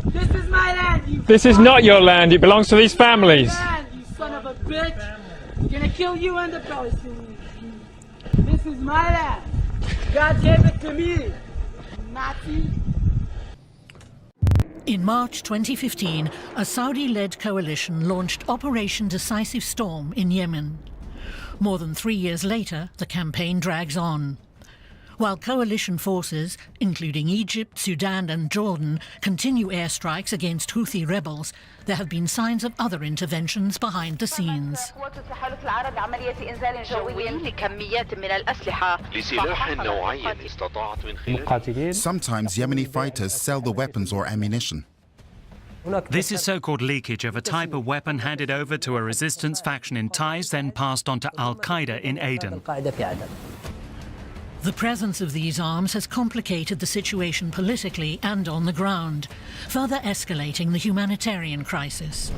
This is my land, you This is not your land, it belongs to these families. land, you son of a bitch. I'm gonna kill you and the Palestinians. This is my land. God gave it to me. Nazi. In March 2015, a Saudi-led coalition launched Operation Decisive Storm in Yemen. More than 3 years later, the campaign drags on. While coalition forces, including Egypt, Sudan and Jordan, continue airstrikes against Houthi rebels, there have been signs of other interventions behind the scenes. Sometimes Yemeni fighters sell the weapons or ammunition. This is so-called leakage of a type of weapon handed over to a resistance faction in Taiz, then passed on to Al-Qaeda in Aden. The presence of these arms has complicated the situation politically and on the ground, further escalating the humanitarian crisis.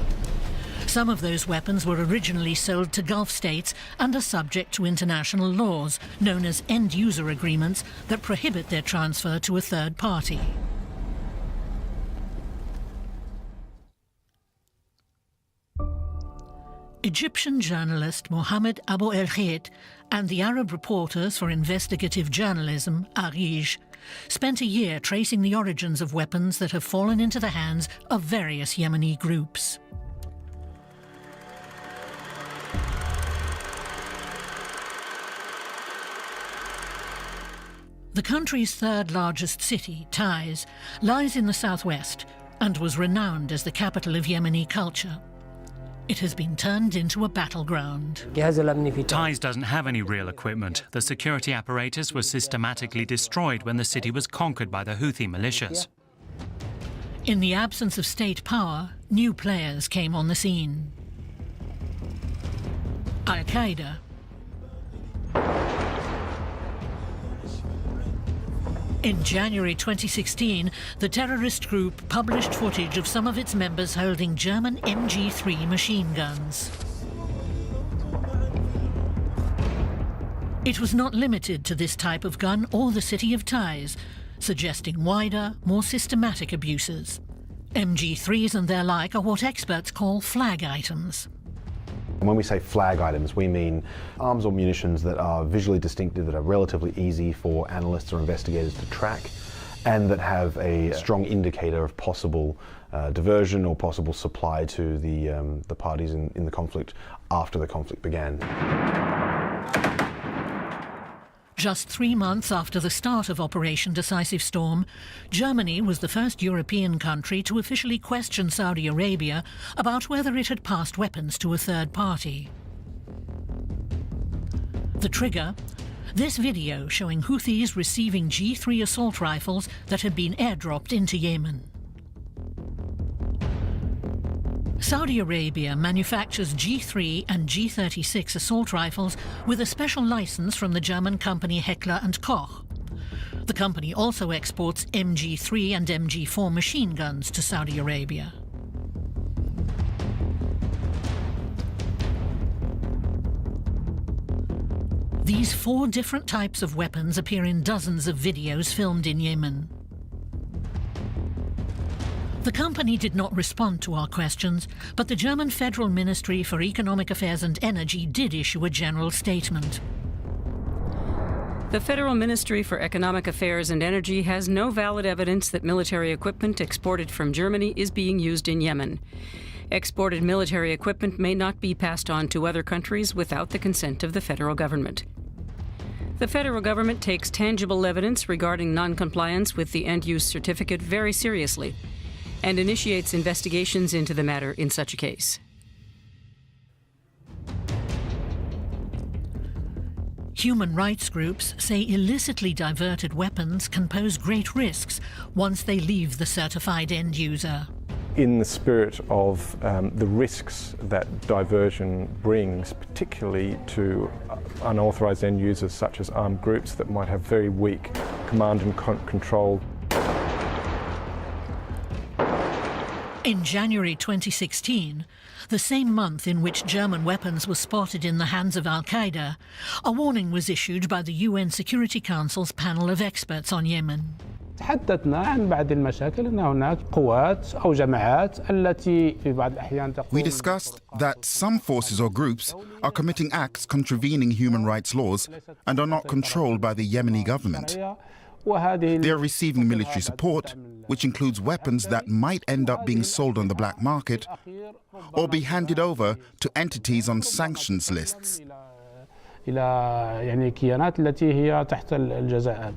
Some of those weapons were originally sold to Gulf states and are subject to international laws, known as end-user agreements, that prohibit their transfer to a third party. Egyptian journalist Mohammed Abu El-Khait and the Arab Reporters for Investigative Journalism, Arij, spent a year tracing the origins of weapons that have fallen into the hands of various Yemeni groups. The country's third largest city, Taiz, lies in the southwest and was renowned as the capital of Yemeni culture. It has been turned into a battleground. Taiz doesn't have any real equipment. The security apparatus was systematically destroyed when the city was conquered by the Houthi militias. In the absence of state power, new players came on the scene. Al-Qaeda. In January 2016, the terrorist group published footage of some of its members holding German MG3 machine guns. It was not limited to this type of gun or the city of Taiz, suggesting wider, more systematic abuses. MG3s and their like are what experts call flag items. When we say flag items, we mean arms or munitions that are visually distinctive, that are relatively easy for analysts or investigators to track, and that have a strong indicator of possible diversion or possible supply to the parties in the conflict after the conflict began. Just 3 months after the start of Operation Decisive Storm, Germany was the first European country to officially question Saudi Arabia about whether it had passed weapons to a third party. The trigger? This video showing Houthis receiving G3 assault rifles that had been airdropped into Yemen. Saudi Arabia manufactures G3 and G36 assault rifles with a special license from the German company Heckler & Koch. The company also exports MG3 and MG4 machine guns to Saudi Arabia. These 4 different types of weapons appear in dozens of videos filmed in Yemen. The company did not respond to our questions, but the German Federal Ministry for Economic Affairs and Energy did issue a general statement. The Federal Ministry for Economic Affairs and Energy has no valid evidence that military equipment exported from Germany is being used in Yemen. Exported military equipment may not be passed on to other countries without the consent of the federal government. The federal government takes tangible evidence regarding non-compliance with the end-use certificate very seriously, and initiates investigations into the matter in such a case. Human rights groups say illicitly diverted weapons can pose great risks once they leave the certified end user. In the spirit of the risks that diversion brings, particularly to unauthorised end users such as armed groups that might have very weak command and control. In January 2016, the same month in which German weapons were spotted in the hands of Al-Qaeda, a warning was issued by the UN Security Council's panel of experts on Yemen. تحدثنا عن بعض المشاكل أن هناك قوات أو جماعات التي في بعض الأحيان تقوم. We discussed that some forces or groups are committing acts contravening human rights laws and are not controlled by the Yemeni government. They are receiving military support, which includes weapons that might end up being sold on the black market or be handed over to entities on sanctions lists. إلى يعني كيانات التي هي تحت الجزاءات.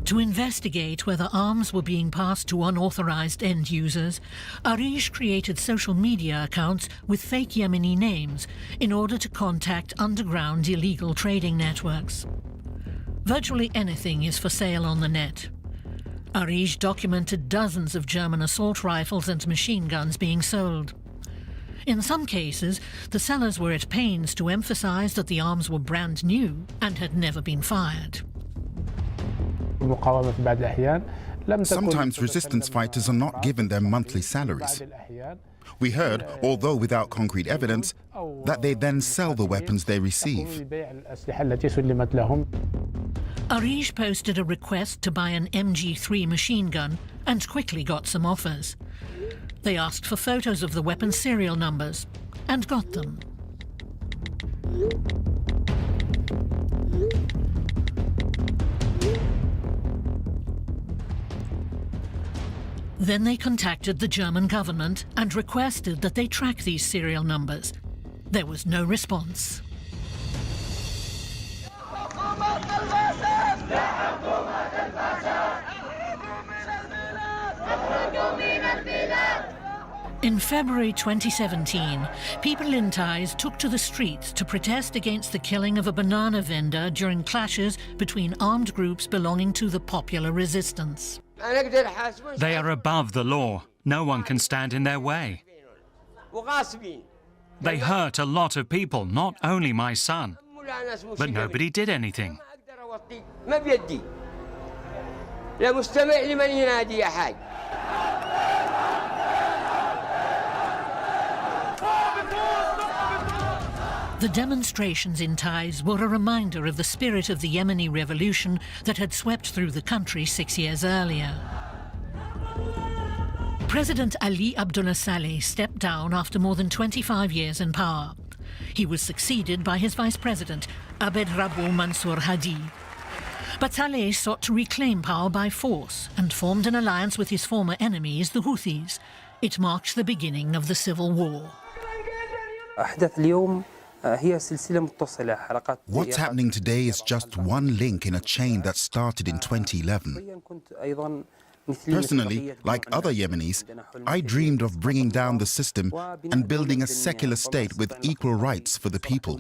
To investigate whether arms were being passed to unauthorized end users, Arish created social media accounts with fake Yemeni names in order to contact underground illegal trading networks. Virtually anything is for sale on the net. Arish documented dozens of German assault rifles and machine guns being sold. In some cases, the sellers were at pains to emphasize that the arms were brand new and had never been fired. Sometimes resistance fighters are not given their monthly salaries. We heard, although without concrete evidence, that they then sell the weapons they receive. Arish posted a request to buy an MG3 machine gun and quickly got some offers. They asked for photos of the weapon serial numbers and got them. Then they contacted the German government and requested that they track these serial numbers. There was no response. In February 2017, people in Taiz took to the streets to protest against the killing of a banana vendor during clashes between armed groups belonging to the Popular Resistance. They are above the law. No one can stand in their way. They hurt a lot of people, not only my son. But nobody did anything. The demonstrations in Taiz were a reminder of the spirit of the Yemeni revolution that had swept through the country 6 years earlier. President Ali Abdullah Saleh stepped down after more than 25 years in power. He was succeeded by his vice president, Abed Rabu Mansour Hadi. But Saleh sought to reclaim power by force and formed an alliance with his former enemies, the Houthis. It marked the beginning of the civil war. What's happening today is just one link in a chain that started in 2011. Personally, like other Yemenis, I dreamed of bringing down the system and building a secular state with equal rights for the people.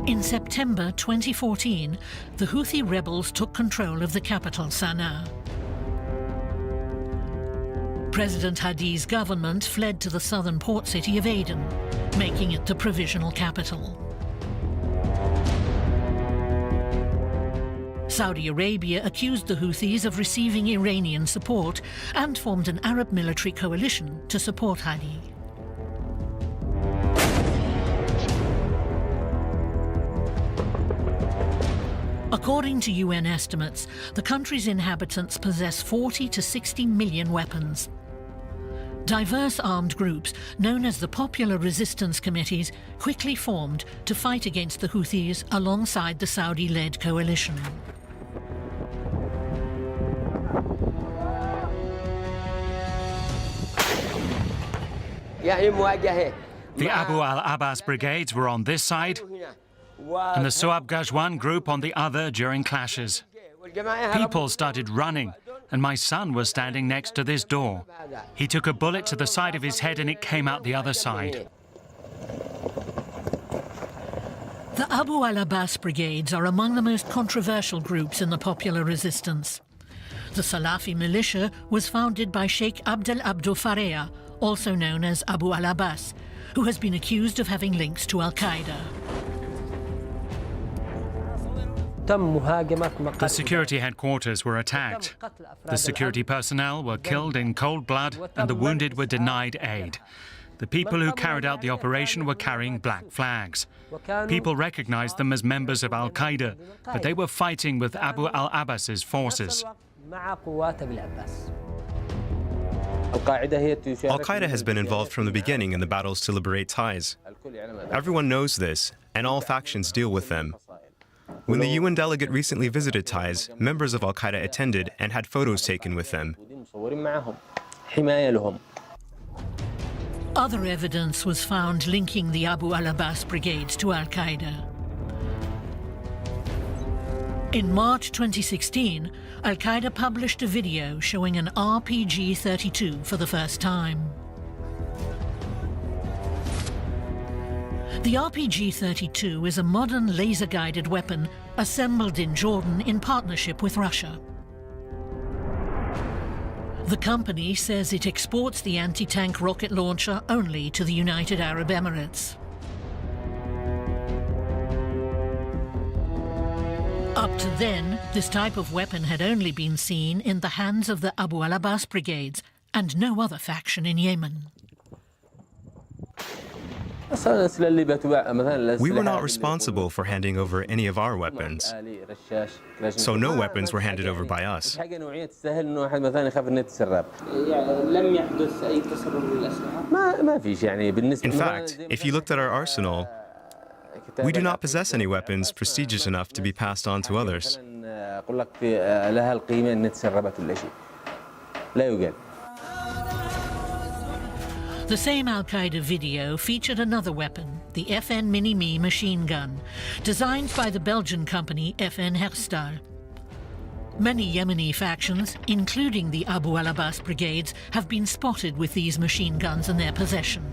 In September 2014, the Houthi rebels took control of the capital, Sana'a. President Hadi's government fled to the southern port city of Aden, making it the provisional capital. Saudi Arabia accused the Houthis of receiving Iranian support and formed an Arab military coalition to support Hadi. According to UN estimates, the country's inhabitants possess 40 to 60 million weapons. Diverse armed groups, known as the Popular Resistance Committees, quickly formed to fight against the Houthis alongside the Saudi-led coalition. The Abu al-Abbas brigades were on this side, and the Suab Gajwan group on the other during clashes. People started running, and my son was standing next to this door. He took a bullet to the side of his head and it came out the other side. The Abu al-Abbas brigades are among the most controversial groups in the Popular Resistance. The Salafi militia was founded by Sheikh Abdel Abdo Fareya, also known as Abu al-Abbas, who has been accused of having links to Al-Qaeda. The security headquarters were attacked. The security personnel were killed in cold blood and the wounded were denied aid. The people who carried out the operation were carrying black flags. People recognized them as members of Al-Qaeda, but they were fighting with Abu al-Abbas's forces. Al-Qaeda has been involved from the beginning in the battles to liberate Taiz. Everyone knows this, and all factions deal with them. When the UN delegate recently visited Taiz, members of Al-Qaeda attended and had photos taken with them. Other evidence was found linking the Abu al-Abbas brigades to Al-Qaeda. In March 2016, Al-Qaeda published a video showing an RPG-32 for the first time. The RPG-32 is a modern laser-guided weapon assembled in Jordan in partnership with Russia. The company says it exports the anti-tank rocket launcher only to the United Arab Emirates. Up to then, this type of weapon had only been seen in the hands of the Abu al-Abbas brigades and no other faction in Yemen. We were not responsible for handing over any of our weapons, so no weapons were handed over by us. In fact, if you looked at our arsenal, we do not possess any weapons prestigious enough to be passed on to others. The same Al-Qaeda video featured another weapon, the FN Mini-Me machine gun, designed by the Belgian company FN Herstal. Many Yemeni factions, including the Abu al-Abbas brigades, have been spotted with these machine guns in their possession.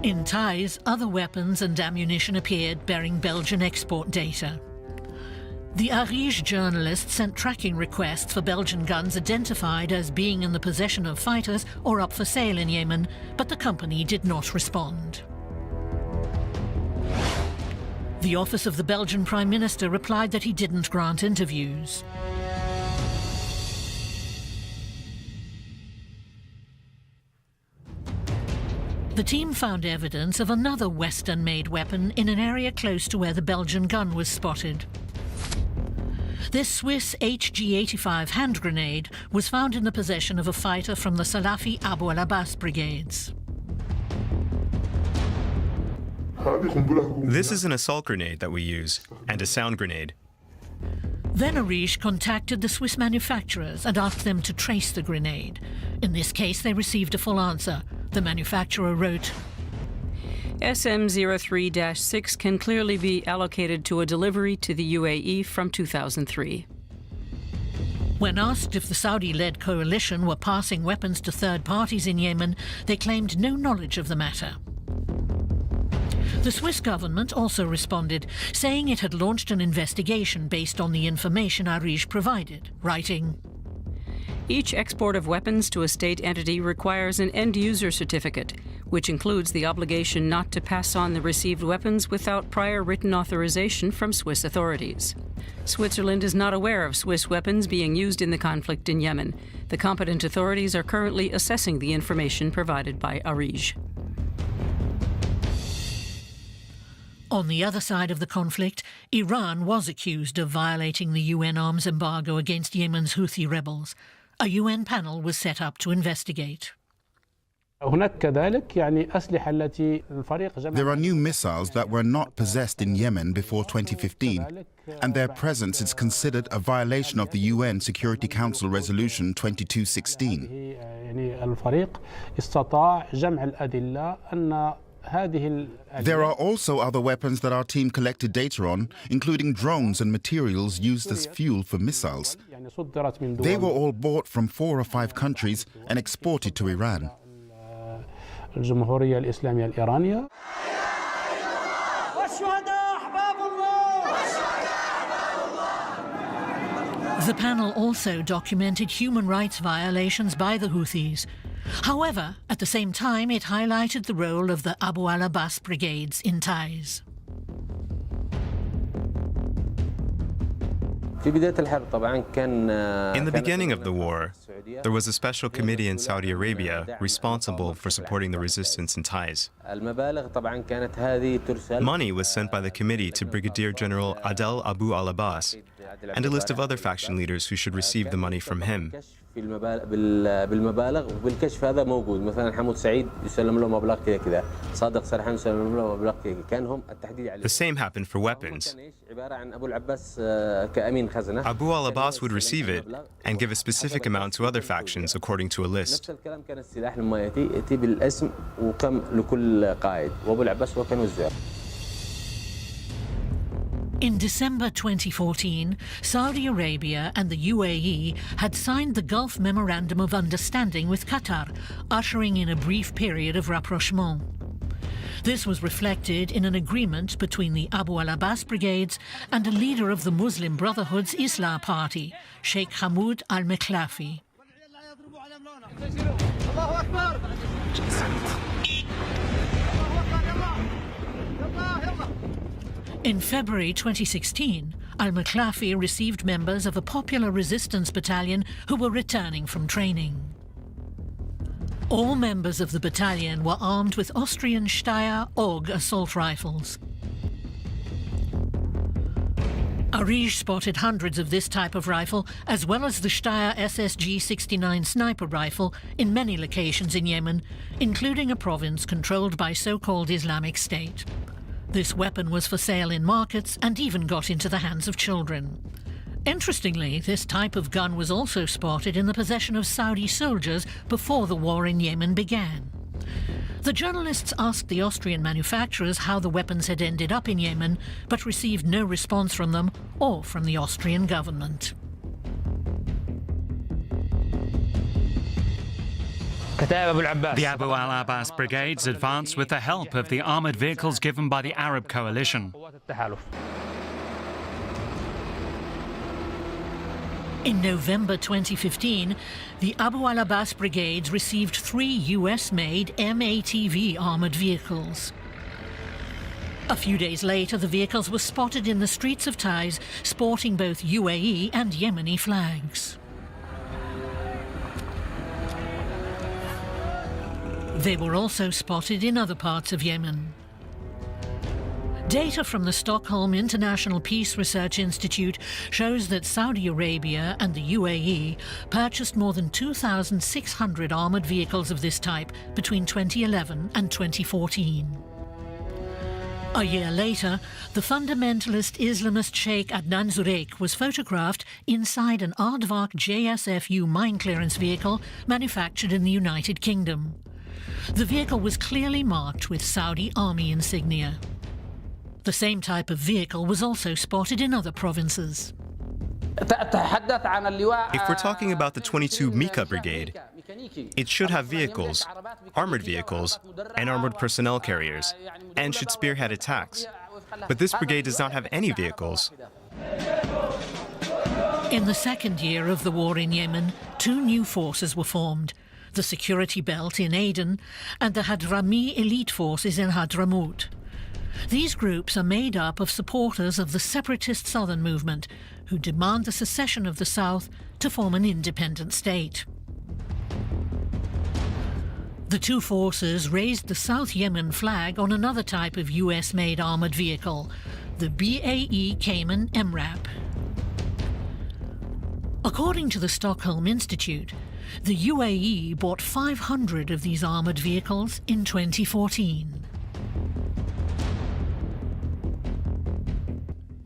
In Taiz, other weapons and ammunition appeared bearing Belgian export data. The Arij journalist sent tracking requests for Belgian guns identified as being in the possession of fighters or up for sale in Yemen, but the company did not respond. The office of the Belgian Prime Minister replied that he didn't grant interviews. The team found evidence of another Western-made weapon in an area close to where the Belgian gun was spotted. This Swiss HG-85 hand grenade was found in the possession of a fighter from the Salafi Abu al-Abbas brigades. This is an assault grenade that we use, and a sound grenade. Then Arij contacted the Swiss manufacturers and asked them to trace the grenade. In this case, they received a full answer. The manufacturer wrote, SM03-6 can clearly be allocated to a delivery to the UAE from 2003. When asked if the Saudi-led coalition were passing weapons to third parties in Yemen, they claimed no knowledge of the matter. The Swiss government also responded, saying it had launched an investigation based on the information Arij provided, writing, Each export of weapons to a state entity requires an end-user certificate, which includes the obligation not to pass on the received weapons without prior written authorization from Swiss authorities. Switzerland is not aware of Swiss weapons being used in the conflict in Yemen. The competent authorities are currently assessing the information provided by Arij. On the other side of the conflict, Iran was accused of violating the UN arms embargo against Yemen's Houthi rebels. A UN panel was set up to investigate. There are new missiles that were not possessed in Yemen before 2015, and their presence is considered a violation of the UN Security Council Resolution 2216. There are also other weapons that our team collected data on, including drones and materials used as fuel for missiles. They were all bought from 4 or 5 countries and exported to Iran. The panel also documented human rights violations by the Houthis. However, at the same time, it highlighted the role of the Abu al-Abbas brigades in Taiz. In the beginning of the war, there was a special committee in Saudi Arabia responsible for supporting the resistance in Taiz. Money was sent by the committee to Brigadier General Adel Abu al-Abbas and a list of other faction leaders who should receive the money from him. بالمبالغ وبالكشف هذا موجود مثلا حمود سعيد يسلم له مبلغ كذا كذا صادق سرحان يسلم له مبلغ كذا كان هم التحديد عليه. The same happened for weapons. عبارة عن أبو العباس كأمين خزنة. Abu al-Abbas would receive it and give a specific amount to other factions according to a list. نفس الكلام كان السلاح لما يأتي بالاسم وكم لكل قائد وأبو العباس هو كان وزير. In December 2014, Saudi Arabia and the UAE had signed the Gulf Memorandum of Understanding with Qatar, ushering in a brief period of rapprochement. This was reflected in an agreement between the Abu al-Abbas brigades and a leader of the Muslim Brotherhood's Islah Party, Sheikh Hamoud al-Mekhlafi. In February 2016, al-Mekhlafi received members of a popular resistance battalion who were returning from training. All members of the battalion were armed with Austrian Steyr AUG assault rifles. Arij spotted hundreds of this type of rifle, as well as the Steyr SSG-69 sniper rifle in many locations in Yemen, including a province controlled by so-called Islamic State. This weapon was for sale in markets and even got into the hands of children. Interestingly, this type of gun was also spotted in the possession of Saudi soldiers before the war in Yemen began. The journalists asked the Austrian manufacturers how the weapons had ended up in Yemen, but received no response from them or from the Austrian government. The Abu al-Abbas brigades advanced with the help of the armoured vehicles given by the Arab coalition. In November 2015, the Abu al-Abbas brigades received 3 US-made M-ATV armoured vehicles. A few days later, the vehicles were spotted in the streets of Taiz, sporting both UAE and Yemeni flags. They were also spotted in other parts of Yemen. Data from the Stockholm International Peace Research Institute shows that Saudi Arabia and the UAE purchased more than 2,600 armoured vehicles of this type between 2011 and 2014. A year later, the fundamentalist Islamist Sheikh Adnan Zureik was photographed inside an Aardvark JSFU mine clearance vehicle manufactured in the United Kingdom. The vehicle was clearly marked with Saudi army insignia. The same type of vehicle was also spotted in other provinces. If we're talking about the 22 Mika Brigade, it should have vehicles, armored vehicles, and armored personnel carriers, and should spearhead attacks. But this brigade does not have any vehicles. In the second year of the war in Yemen, 2 new forces were formed: the Security Belt in Aden and the Hadrami elite forces in Hadramaut. These groups are made up of supporters of the separatist southern movement, who demand the secession of the south to form an independent state. The 2 forces raised the South Yemen flag on another type of US-made armoured vehicle, the BAE Cayman MRAP. According to the Stockholm Institute, the UAE bought 500 of these armoured vehicles in 2014.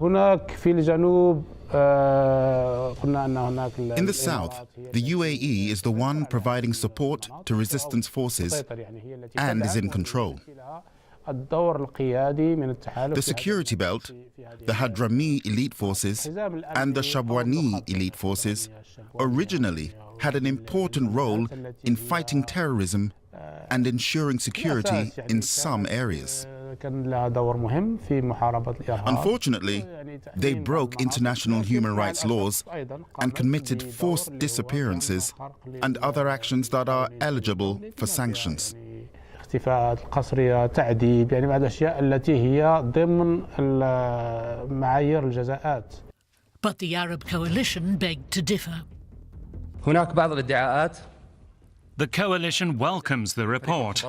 In the south, the UAE is the one providing support to resistance forces and is in control. The Security Belt, the Hadrami elite forces, and the Shabwani elite forces originally had an important role in fighting terrorism and ensuring security in some areas. Unfortunately, they broke international human rights laws and committed forced disappearances and other actions that are eligible for sanctions. But the Arab coalition begged to differ. هناك بعض الادعاءات The coalition welcomes the report,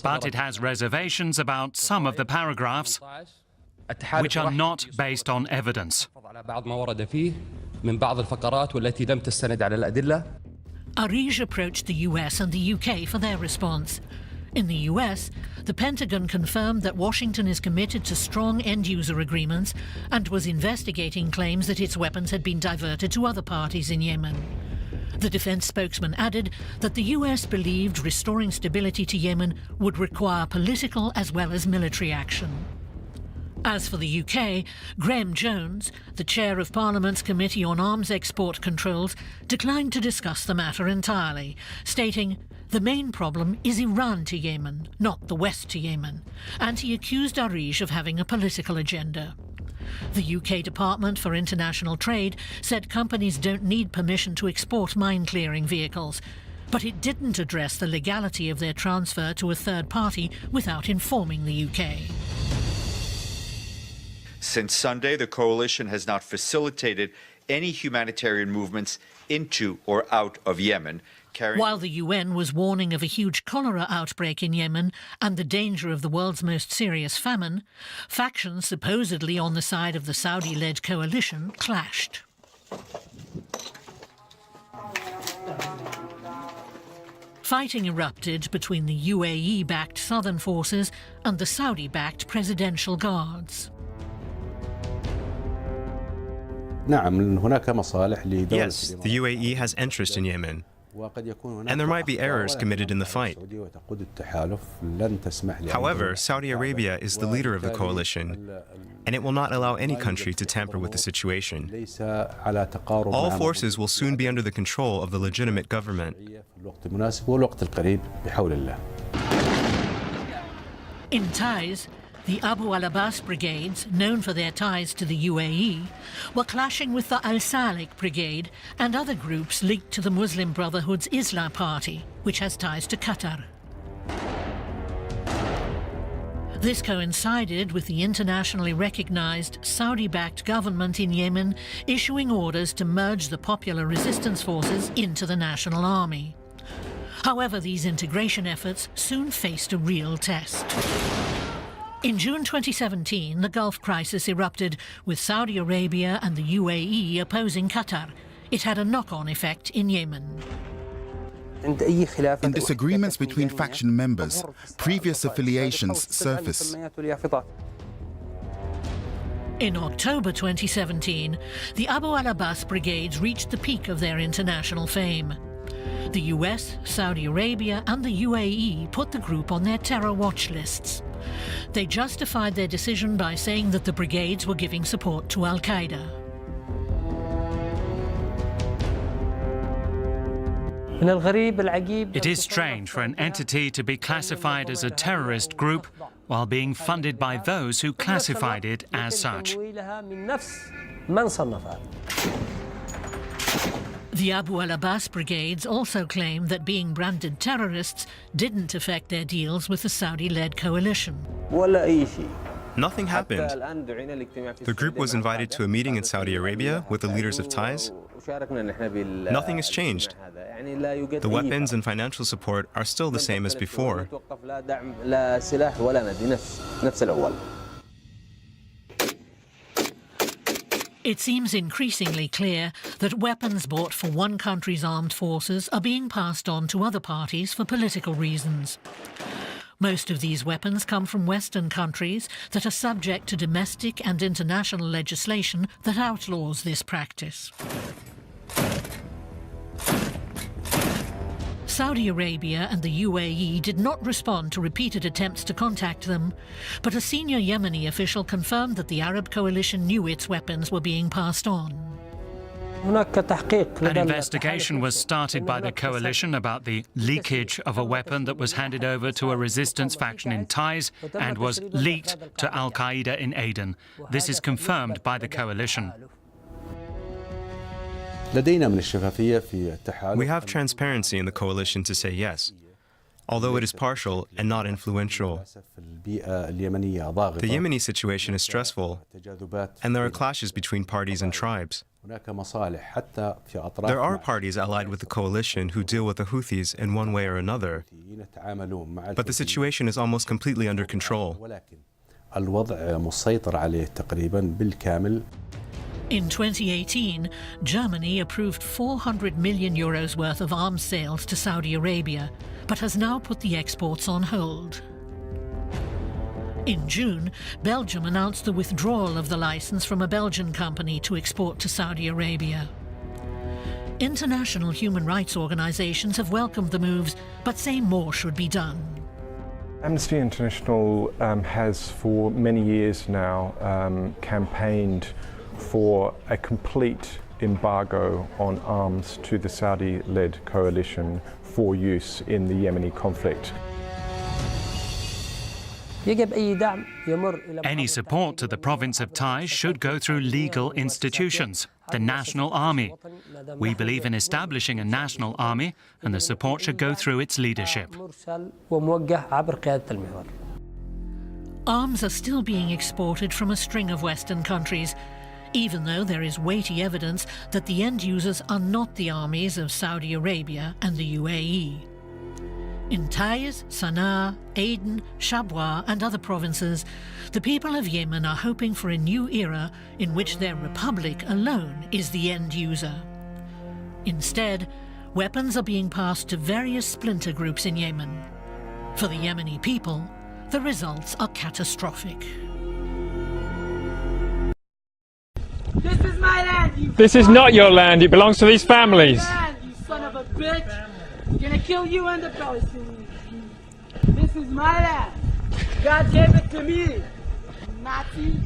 but it has reservations about some of the paragraphs which are not based on evidence. Arij approached the US and the UK for their response. In the US, the Pentagon confirmed that Washington is committed to strong end-user agreements and was investigating claims that its weapons had been diverted to other parties in Yemen. The defense spokesman added that the US believed restoring stability to Yemen would require political as well as military action. As for the UK, Graham Jones, the chair of Parliament's Committee on Arms Export Controls, declined to discuss the matter entirely, stating, "The main problem is Iran to Yemen, not the West to Yemen," and he accused Arij of having a political agenda. The UK Department for International Trade said companies don't need permission to export mine-clearing vehicles, but it didn't address the legality of their transfer to a third party without informing the UK. Since Sunday, the coalition has not facilitated any humanitarian movements into or out of Yemen. While the UN was warning of a huge cholera outbreak in Yemen and the danger of the world's most serious famine, factions supposedly on the side of the Saudi-led coalition clashed. Fighting erupted between the UAE-backed southern forces and the Saudi-backed presidential guards. Yes, the UAE has interest in Yemen, and there might be errors committed in the fight. However, Saudi Arabia is the leader of the coalition, and it will not allow any country to tamper with the situation. All forces will soon be under the control of the legitimate government. In Taiz, the Abu al-Abbas brigades, known for their ties to the UAE, were clashing with the Al-Salik brigade and other groups linked to the Muslim Brotherhood's Islah party, which has ties to Qatar. This coincided with the internationally recognized Saudi-backed government in Yemen issuing orders to merge the popular resistance forces into the national army. However, these integration efforts soon faced a real test. In June 2017, the Gulf crisis erupted, with Saudi Arabia and the UAE opposing Qatar. It had a knock-on effect in Yemen. In disagreements between faction members, previous affiliations surface. In October 2017, the Abu al-Abbas brigades reached the peak of their international fame. The US, Saudi Arabia and the UAE put the group on their terror watch lists. They justified their decision by saying that the brigades were giving support to Al-Qaeda. It is strange for an entity to be classified as a terrorist group while being funded by those who classified it as such. The Abu al-Abbas brigades also claim that being branded terrorists didn't affect their deals with the Saudi-led coalition. Nothing happened. The group was invited to a meeting in Saudi Arabia with the leaders of Taiz. Nothing has changed. The weapons and financial support are still the same as before. It seems increasingly clear that weapons bought for one country's armed forces are being passed on to other parties for political reasons. Most of these weapons come from Western countries that are subject to domestic and international legislation that outlaws this practice. Saudi Arabia and the UAE did not respond to repeated attempts to contact them, but a senior Yemeni official confirmed that the Arab coalition knew its weapons were being passed on. An investigation was started by the coalition about the leakage of a weapon that was handed over to a resistance faction in Taiz and was leaked to Al-Qaeda in Aden. This is confirmed by the coalition. We have transparency in the coalition to say yes, although it is partial and not influential. The Yemeni situation is stressful, and there are clashes between parties and tribes. There are parties allied with the coalition who deal with the Houthis in one way or another, but the situation is almost completely under control. In 2018, Germany approved €400 million worth of arms sales to Saudi Arabia, but has now put the exports on hold. In June, Belgium announced the withdrawal of the license from a Belgian company to export to Saudi Arabia. International human rights organizations have welcomed the moves, but say more should be done. Amnesty International has for many years now campaigned for a complete embargo on arms to the Saudi-led coalition for use in the Yemeni conflict. Any support to the province of Taiz should go through legal institutions, the National Army. We believe in establishing a national army, and the support should go through its leadership. Arms are still being exported from a string of Western countries, even though there is weighty evidence that the end users are not the armies of Saudi Arabia and the UAE. In Taiz, Sana'a, Aden, Shabwa and other provinces, the people of Yemen are hoping for a new era in which their republic alone is the end user. Instead, weapons are being passed to various splinter groups in Yemen. For the Yemeni people, the results are catastrophic. This is my land, you This is not your land. It belongs to these families. land, you son of a bitch. I'm gonna kill you and the Palestinians. This is my land. God gave it to me. Nazi.